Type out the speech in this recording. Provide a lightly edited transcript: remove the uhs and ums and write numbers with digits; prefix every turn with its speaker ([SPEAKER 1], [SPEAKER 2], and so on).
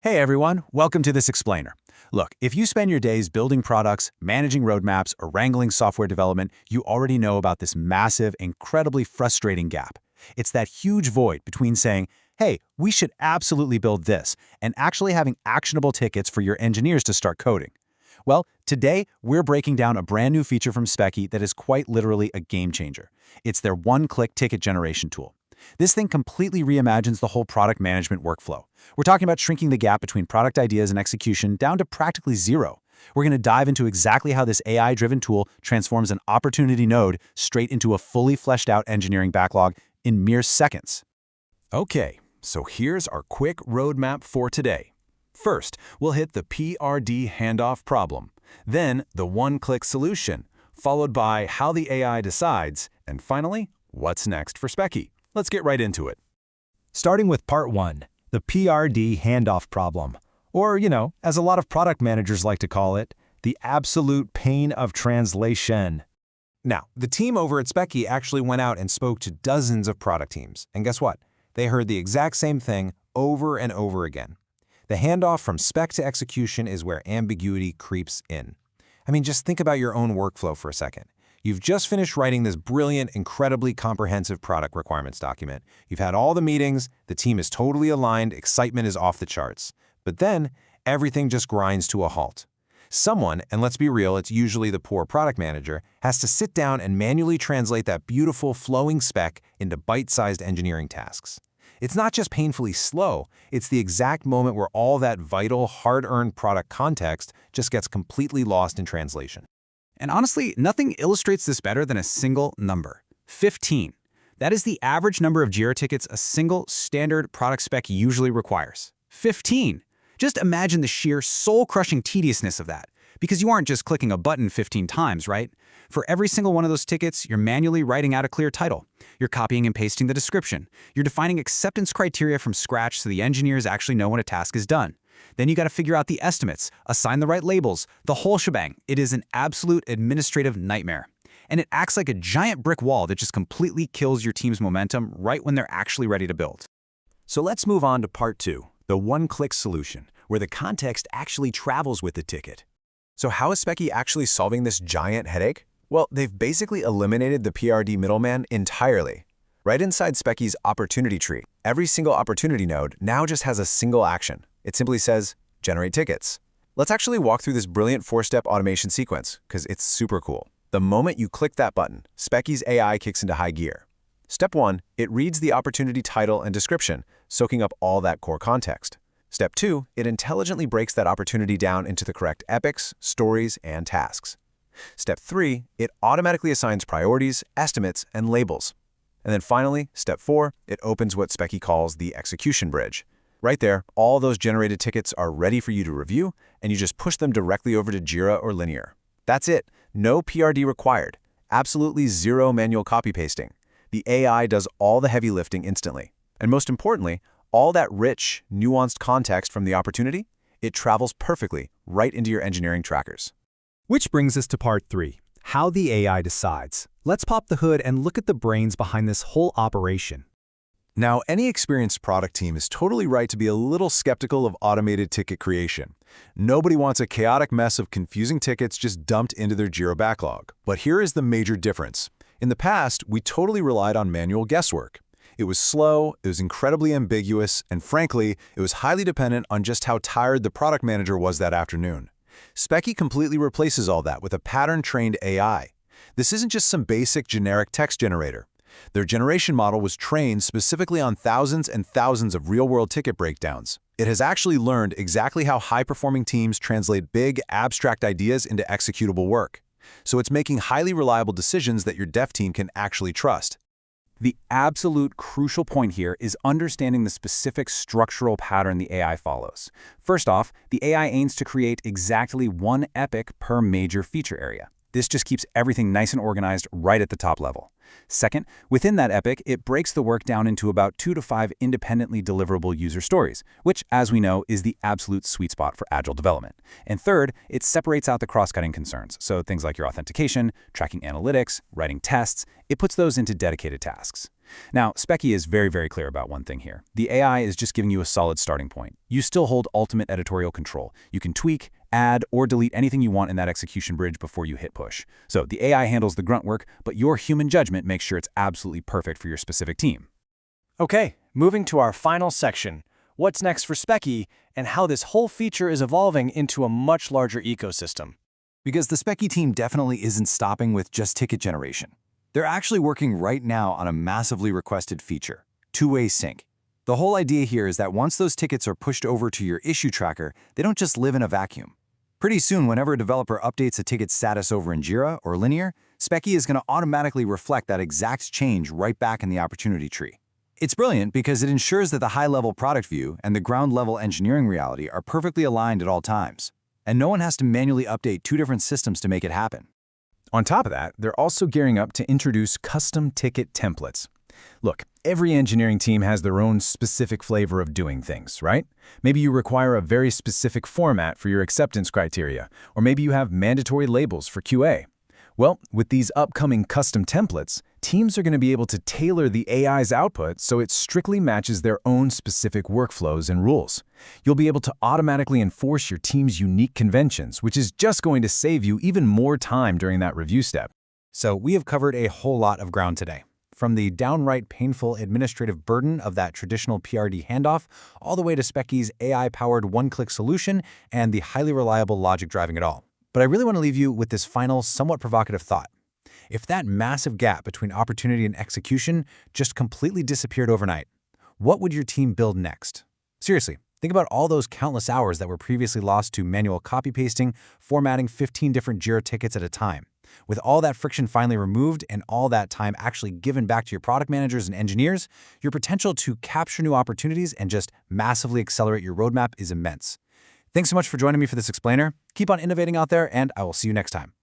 [SPEAKER 1] Hey everyone, welcome to this explainer. Look, if you spend your days building products, managing roadmaps, or wrangling software development, you already know about this massive, incredibly frustrating gap. It's that huge void between saying, hey, we should absolutely build this, and actually having actionable tickets for your engineers to start coding. Well, today, we're breaking down a brand new feature from Specky that is quite literally a game changer. It's their one-click ticket generation tool. This thing completely reimagines the whole product management workflow. We're talking about shrinking the gap between product ideas and execution down to practically zero. We're going to dive into exactly how this AI-driven tool transforms an opportunity node straight into a fully fleshed out engineering backlog in mere seconds.
[SPEAKER 2] Okay, so here's our quick roadmap for today. First, we'll hit the PRD handoff problem, then the one-click solution, followed by how the AI decides, and finally, what's next for Specky. Let's get right into it.
[SPEAKER 3] Starting with part 1, the PRD handoff problem, or, as a lot of product managers like to call it, the absolute pain of translation.
[SPEAKER 4] Now, the team over at Specky actually went out and spoke to dozens of product teams, and guess what? They heard the exact same thing over and over again. The handoff from spec to execution is where ambiguity creeps in. I mean, just think about your own workflow for a second. You've just finished writing this brilliant, incredibly comprehensive product requirements document. You've had all the meetings, the team is totally aligned, excitement is off the charts. But then, everything just grinds to a halt. Someone, and let's be real, it's usually the poor product manager, has to sit down and manually translate that beautiful, flowing spec into bite-sized engineering tasks. It's not just painfully slow, it's the exact moment where all that vital, hard-earned product context just gets completely lost in translation.
[SPEAKER 1] And honestly, nothing illustrates this better than a single number, 15. That is the average number of JIRA tickets a single standard product spec usually requires. 15. Just imagine the sheer soul-crushing tediousness of that, because you aren't just clicking a button 15 times, right? For every single one of those tickets, you're manually writing out a clear title. You're copying and pasting the description. You're defining acceptance criteria from scratch so the engineers actually know when a task is done. Then you got to figure out the estimates, assign the right labels, the whole shebang. It is an absolute administrative nightmare. And it acts like a giant brick wall that just completely kills your team's momentum right when they're actually ready to build.
[SPEAKER 2] So let's move on to part 2, the one-click solution, where the context actually travels with the ticket.
[SPEAKER 4] So how is Specky actually solving this giant headache? Well, they've basically eliminated the PRD middleman entirely. Right inside Specky's opportunity tree, every single opportunity node now just has a single action. It simply says, generate tickets. Let's actually walk through this brilliant 4-step automation sequence, because it's super cool. The moment you click that button, Specky's AI kicks into high gear. Step 1, it reads the opportunity title and description, soaking up all that core context. Step 2, it intelligently breaks that opportunity down into the correct epics, stories, and tasks. Step 3, it automatically assigns priorities, estimates, and labels. And then finally, Step 4, it opens what Specky calls the execution bridge. Right there, all those generated tickets are ready for you to review, and you just push them directly over to JIRA or Linear. That's it. No PRD required. Absolutely zero manual copy-pasting. The AI does all the heavy lifting instantly. And most importantly, all that rich, nuanced context from the opportunity, it travels perfectly right into your engineering trackers.
[SPEAKER 3] Which brings us to part 3, how the AI decides. Let's pop the hood and look at the brains behind this whole operation.
[SPEAKER 2] Now, any experienced product team is totally right to be a little skeptical of automated ticket creation. Nobody wants a chaotic mess of confusing tickets just dumped into their JIRA backlog. But here is the major difference. In the past, we totally relied on manual guesswork. It was slow, it was incredibly ambiguous, and frankly, it was highly dependent on just how tired the product manager was that afternoon. Specky completely replaces all that with a pattern-trained AI. This isn't just some basic generic text generator. Their generation model was trained specifically on thousands and thousands of real-world ticket breakdowns. It has actually learned exactly how high-performing teams translate big, abstract ideas into executable work. So it's making highly reliable decisions that your dev team can actually trust.
[SPEAKER 1] The absolute crucial point here is understanding the specific structural pattern the AI follows. First off, the AI aims to create exactly one epic per major feature area. This just keeps everything nice and organized right at the top level. Second, within that epic, it breaks the work down into about 2 to 5 independently deliverable user stories, which, as we know, is the absolute sweet spot for agile development. And third, it separates out the cross-cutting concerns, so things like your authentication, tracking analytics, writing tests, it puts those into dedicated tasks. Now, Specky is very, very clear about one thing here. The AI is just giving you a solid starting point. You still hold ultimate editorial control. You can tweak, add, or delete anything you want in that execution bridge before you hit push. So the AI handles the grunt work, but your human judgment makes sure it's absolutely perfect for your specific team.
[SPEAKER 5] Okay, moving to our final section. What's next for Specky and how this whole feature is evolving into a much larger ecosystem.
[SPEAKER 2] Because the Specky team definitely isn't stopping with just ticket generation. They're actually working right now on a massively requested feature, two-way sync. The whole idea here is that once those tickets are pushed over to your issue tracker, they don't just live in a vacuum. Pretty soon, whenever a developer updates a ticket's status over in Jira or Linear, Specky is going to automatically reflect that exact change right back in the opportunity tree. It's brilliant because it ensures that the high-level product view and the ground-level engineering reality are perfectly aligned at all times, and no one has to manually update two different systems to make it happen.
[SPEAKER 4] On top of that, they're also gearing up to introduce custom ticket templates. Look, every engineering team has their own specific flavor of doing things, right? Maybe you require a very specific format for your acceptance criteria, or maybe you have mandatory labels for QA. Well, with these upcoming custom templates, teams are going to be able to tailor the AI's output so it strictly matches their own specific workflows and rules. You'll be able to automatically enforce your team's unique conventions, which is just going to save you even more time during that review step.
[SPEAKER 1] So we have covered a whole lot of ground today. From the downright painful administrative burden of that traditional PRD handoff, all the way to Specky's AI-powered one-click solution and the highly reliable logic driving it all. But I really want to leave you with this final, somewhat provocative thought. If that massive gap between opportunity and execution just completely disappeared overnight, what would your team build next? Seriously, think about all those countless hours that were previously lost to manual copy-pasting, formatting 15 different Jira tickets at a time. With all that friction finally removed and all that time actually given back to your product managers and engineers, your potential to capture new opportunities and just massively accelerate your roadmap is immense. Thanks so much for joining me for this explainer. Keep on innovating out there, and I will see you next time.